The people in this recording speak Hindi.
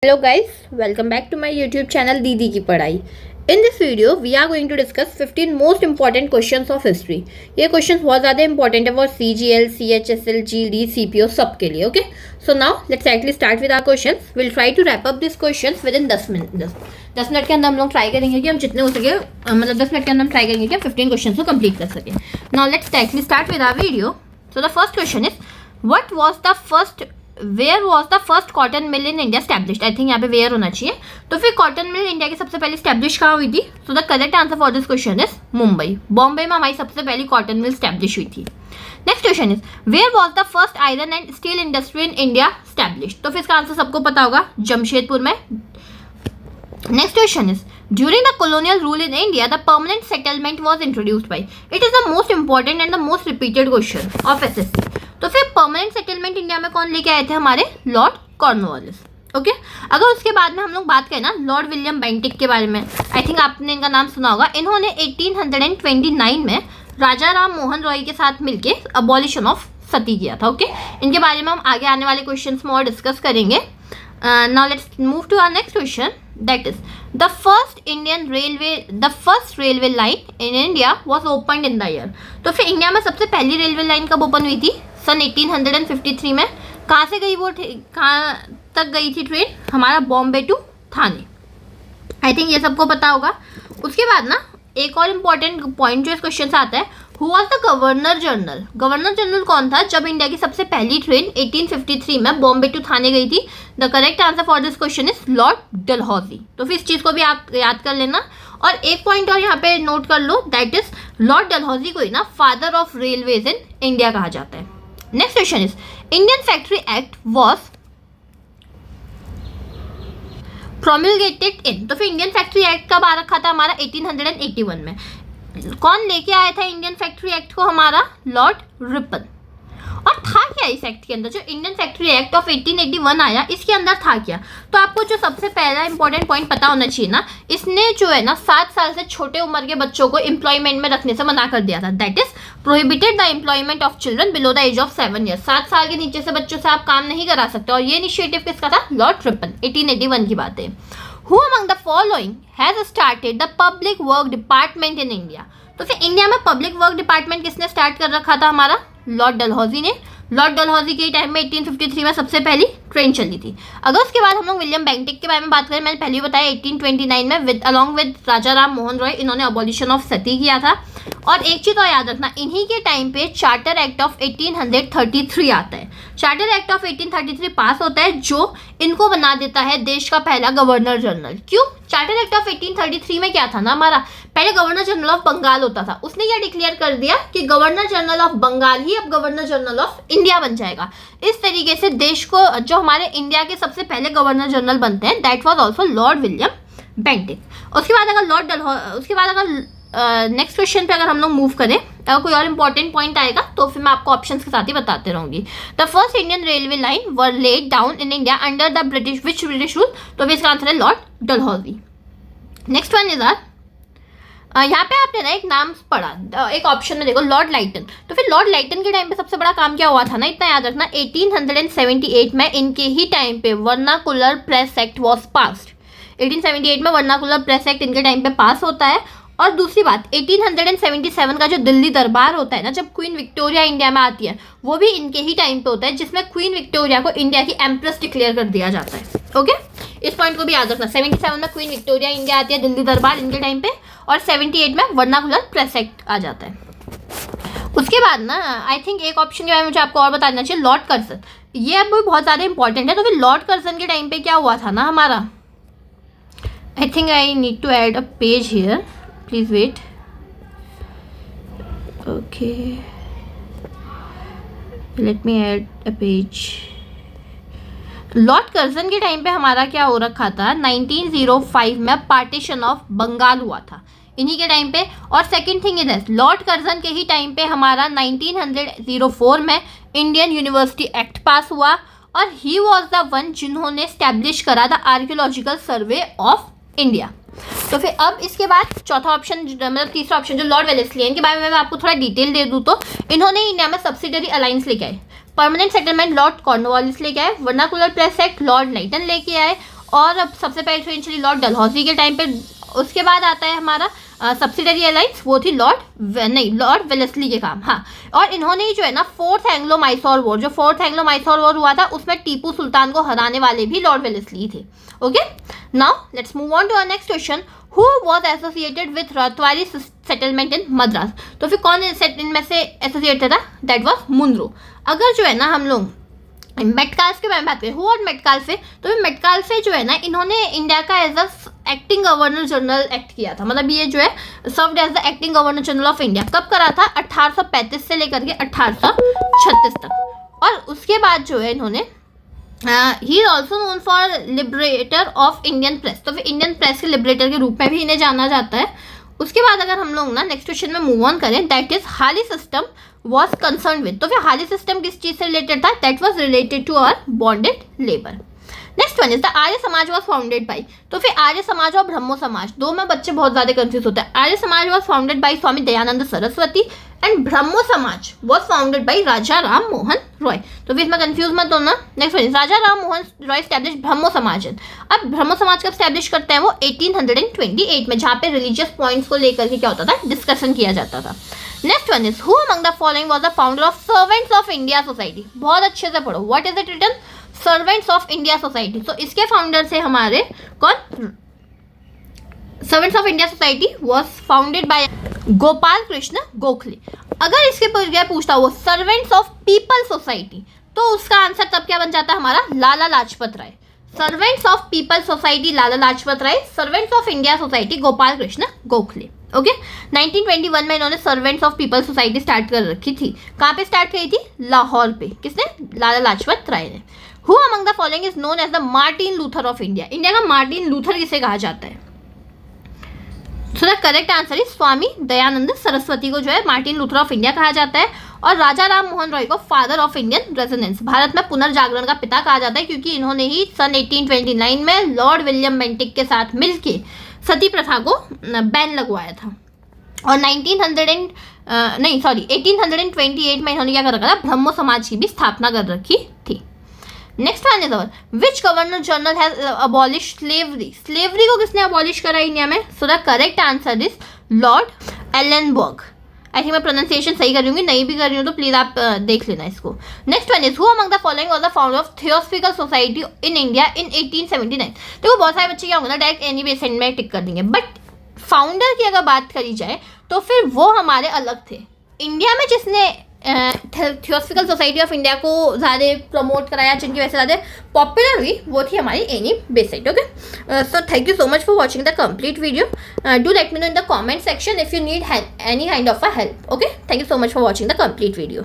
Hello guys, welcome back to my YouTube channel दीदी की पढ़ाई। In this video, we are going to discuss 15 most important questions of history. ये questions बहुत ज़्यादा important है for CGL, CHSL, GD, CPO सबके लिए, okay? So now let's actually start with our questions. We'll try to wrap up these questions within 10 minutes. 10 minute के अंदर हम लोग ट्राई करेंगे कि हम जितने हो सके मतलब 10 मिनट के अंदर हम ट्राई करेंगे कि हम 15 क्वेश्चन को कंप्लीट कर सकें. Now let's actually start with our video. So the first question is, where was the first cotton mill in India established. I think यहाँ पे वेयर होना चाहिए. तो फिर कॉटन मिल इंडिया की सबसे पहले स्टैब्लिश कहाँ हुई थी? So the correct answer for this question is Mumbai. Bombay में हमारी सबसे पहली कॉटन मिल स्टैब्लिश हुई थी. Next question is, where was the first iron and steel industry in India established. तो फिर इसका आंसर सबको पता होगा, जमशेदपुर में. Next question is, during the colonial rule in India, the permanent settlement was introduced by. It is the most important and the most repeated question of SSC. तो फिर परमानेंट सेटलमेंट इंडिया में कौन लेके आए थे? हमारे लॉर्ड कॉर्नवालिस. ओके, अगर उसके बाद में हम लोग बात करें ना लॉर्ड विलियम बेंटिक के बारे में, आई थिंक आपने इनका नाम सुना होगा. इन्होंने 1829 में राजा राम मोहन रॉय के साथ मिलके अबॉलिशन ऑफ सती किया था. ओके, इनके बारे में हम आगे आने वाले क्वेश्चंस में और डिस्कस करेंगे. Now let's move to our next question. That is, the first railway line in India was opened in the year. तो फिर इंडिया में सबसे पहली रेलवे लाइन कब ओपन हुई थी? सन 1853 में. कहाँ से गई वो, कहाँ तक गई थी ट्रेन? हमारा Bombay to Thane. I think ये सबको पता होगा. उसके बाद ना एक और इम्पॉर्टेंट पॉइंट जो इस क्वेश्चन से आता है, who was the governor general. Governor general कौन था जब इंडिया की सबसे पहली ट्रेन 1853 में बॉम्बे टू थाने गई थी? The correct answer for this question is lord Dalhousie. तो फिर इस चीज़ को भी आप याद कर लेना. और एक पॉइंट और यहाँ पे नोट कर लो, दैट इज लॉर्ड डलहौजी को ही ना father of railways in India कहा जाता है. Next question is, Indian factory act was promulgated in. तो फिर इंडियन फैक्ट्री एक्ट कब आ रखा था? हमारा 1881 में. कौन लेके आया था इंडियन फैक्ट्री एक्ट को? हमारा लॉर्ड रिपन. और था क्या इस एक्ट के अंदर? जो इंडियन फैक्ट्री एक्ट ऑफ 1881 आया, इसके अंदर था क्या? तो आपको जो सबसे पहला इंपॉर्टेंट पॉइंट पता होना चाहिए ना, इसने जो है ना 7 साल से छोटे उम्र के बच्चों को एम्प्लॉयमेंट में रखने से मना कर दिया था. That is prohibited the employment of children below the age of 7 years. 7 साल के नीचे से बच्चों से आप काम नहीं करा सकते. और ये इनिशिएटिव किसका था? Lord Ripon. 1881 की बात है. Who among the following has started the public work department in India? तो फिर इंडिया में पब्लिक वर्क डिपार्टमेंट किसने स्टार्ट कर रखा था? हमारा लॉर्ड डलहौजी ने. लॉर्ड डलहौजी के टाइम में 1853 में सबसे पहली ट्रेन चली थी. अगर उसके बाद हम लोग विलियम बेंटिक के बारे में बात करें, मैंने पहले ही बताया 1829 में अलॉन्ग विद राजा राम मोहन रॉय इन्होंने अबॉलिशन ऑफ सती किया था. और एक चीज़ और याद रखना, इन्हीं के टाइम पे चार्टर एक्ट ऑफ 1833 आता है. चार्टर एक्ट ऑफ 1833 पास होता है जो इनको बना देता है देश का पहला गवर्नर जनरल. क्यों? चार्टर एक्ट ऑफ 1833 में क्या था ना, हमारा पहले गवर्नर जनरल ऑफ बंगाल होता था. उसने क्या डिक्लेयर कर दिया कि गवर्नर जनरल ऑफ बंगाल ही अब गवर्नर जनरल ऑफ इंडिया बन जाएगा. इस तरीके से देश को जो हमारे इंडिया के सबसे पहले गवर्नर जनरल बनते हैं, that was also Lord William Bentinck. उसके बाद अगर नेक्स्ट क्वेश्चन पे अगर हम लोग मूव करें, अगर कोई और इंपॉर्टेंट पॉइंट आएगा तो फिर मैं आपको ऑप्शंस के साथ ही बताते रहूंगी. The first Indian railway line were laid down in India under the British rule. तो फिर इसका आंसर है Lord Dalhousie. Next one is यहाँ पे आपने ना एक नाम पढ़ा, एक ऑप्शन में देखो लॉर्ड लाइटन. तो फिर लॉर्ड लाइटन के टाइम पे सबसे बड़ा काम क्या हुआ था ना, इतना याद रखना, 1878 में इनके ही टाइम पे vernacular press act was passed. 1878 में वर्नाकुलर प्रेस एक्ट इनके टाइम पे पास होता है. और दूसरी बात, 1877 का जो दिल्ली दरबार होता है ना, जब क्वीन विक्टोरिया इंडिया में आती है, वो भी इनके ही टाइम पे होता है, जिसमें क्वीन विक्टोरिया को इंडिया की एम्प्रेस डिक्लेयर कर दिया जाता है. ओके, इस पॉइंट को भी याद रखना. 77 में क्वीन विक्टोरिया इंडिया आती है, दिल्ली दरबार इनके टाइम पे, और 78 में वर्नाकुलर प्रेस एक्ट आ जाता है. उसके बाद ना आई थिंक एक ऑप्शन के बारे में मुझे आपको और बताना चाहिए, लॉर्ड कर्जन. ये अब बहुत ज़्यादा इंपॉर्टेंट है. तो फिर लॉर्ड कर्जन के टाइम पे क्या हुआ था ना हमारा, I think I need to add a page here, please wait. Okay, let me add a page. Lord Curzon के टाइम पे हमारा क्या हो रखा था, 1905 में पार्टीशन ऑफ बंगाल हुआ था इन्हीं के टाइम पे. और second thing is Lord Curzon के ही टाइम पे हमारा 1904 में इंडियन यूनिवर्सिटी एक्ट पास हुआ. और ही वॉज द वन जिन्होंने स्टैब्लिश करा the archaeological survey of India. तो फिर अब इसके बाद चौथा ऑप्शन मतलब तीसरा ऑप्शन जो लॉर्ड वेलेस्ली है, इनके बारे में मैं आपको थोड़ा डिटेल दे दूँ तो इन्होंने इंडिया में सब्सिडरी अलायंस लेके आए. परमानेंट सेटलमेंट लॉर्ड कॉर्नवालिस लेके आए. वर्नाकुलर प्रेस एक्ट लॉर्ड लाइटन लेके आए. और सबसे पहले तो इनिशियली लॉर्ड डलहौजी के टाइम पे। उसके बाद आता है हमारा सब्सिडरी एलायंस, वो थी लॉर्ड वेलेस्ली के काम। हाँ, और इन्होंने ही जो है ना फोर्थ एंग्लो मैसूर वॉर, जो फोर्थ एंग्लो मैसूर वॉर हुआ था उसमें टीपू सुल्तान को हराने वाले भी लॉर्ड वेलेस्ली थे। Okay, now let's move on to our next question. Who was associated with ryotwari settlement in Madras? तो फिर कौन इनमें से एसोसिएटेड था? That was Munro. अगर जो है ना हम लोग मेटकाल्फे के बारे में बात करें, हु और मेटकाल्फे, तो मेटकाल्फे जो है ना इन्होंने इंडिया का as a acting governor general act किया था। मतलब ये जो है served as the acting governor general of India. कब करा था? 1835 से लेकर के 1836 तक। और उसके बाद जो है इन्होंने he is also known for liberator of Indian press. तो फिर इंडियन प्रेस के लिबरेटर के रूप में भी इन्हें जाना जाता है। उसके बाद अगर हम लोग ना नेक्स्ट क्वेश्चन में मूव ऑन करें, that is Hali system was concern with. तो फिर हाली सिस्टम किस चीज से रिलेटेड था? That was related to our bonded labour. Next one is the Arya Samaj was founded by. तो फिर आर्य समाज और ब्रह्मो समाज, दो में बच्चे बहुत ज्यादा कंफ्यूज होते हैं। Arya Samaj was founded by Swami Dayanand Saraswati and Brahmo Samaj was founded by Raja Ram Mohan Roy. तो फिर इसमें कंफ्यूज मत होना। Next one is Raja Ram Mohan Roy establish Brahmo Samaj. अब ब्रह्मो समाज कब स्टैब्लिश करते हैं? वो 1828 में, जहाँ पे रिलीजियस पॉइंट्स को लेकर के क्या होता था? डिस्कशन किया जाता था। Next one is who among the following was the founder of servants of India society? बहुत अच्छे से पढ़ो, what is it written? Servants of India society. तो इसके फाउंडर से हमारे कौन? Servants of India society was founded by Gopal Krishna Gokhale. अगर इसके पर पूछता वो सर्वेंट्स ऑफ पीपल सोसाइटी, तो उसका आंसर तब क्या बन जाता है हमारा? Lala Lajpat Rai. Servants of people society Lala Lajpat Rai, servants of India society Gopal Krishna Gokhale. Okay, 1921 में इन्होंने servants of people society start कर रखी थी। कहाँ पे स्टार्ट करी थी? लाहौर पे। किसने? लाला लाजपत राय ने। Who among the following is known as the Martin Luther of India? India का मार्टिन लूथर किसे कहा जाता है? So the correct answer is Swami Dayanand Saraswati को जो है मार्टिन लूथर ऑफ इंडिया कहा जाता है। और राजा राम मोहन रॉय को father of Indian residence, Bharat में पुनर्जागरण का पिता कहा जाता है, क्योंकि इन्होंने ही सन 1829 में लॉर्ड विलियम बेंटिक के साथ मिलके सती प्रथा को बैन लगवाया था। और 1828 में इन्होंने क्या कर रखा था? ब्रह्मो समाज की भी स्थापना कर रखी थी। Next one is our which governor general has abolish slavery? Slavery को किसने अबॉलिश करा इंडिया में? So the correct answer is lord Ellenborough. I think मैं प्रोनाउंसिएशन सही कर रही हूँ, नहीं भी कर रही हूँ तो प्लीज आप देख लेना इसको। Next one is who among the following was the founder of theosophical society in India in 1879? देखो बहुत सारे बच्चे क्या होंगे ना डायरेक्ट एनी बेसेंट में टिक कर देंगे, बट फाउंडर की अगर बात करी जाए तो फिर वो हमारे अलग थे। इंडिया में जिसने थियोसॉफिकल सोसाइटी ऑफ इंडिया को ज़्यादा प्रमोट कराया, जिनकी वजह से ज़्यादा पॉपुलर हुई, वो थी हमारी Annie Besant. Okay, so thank you so much for watching the complete video. Do let me know in the comment section if you need any kind of a help. Okay, thank you so much for watching the complete video.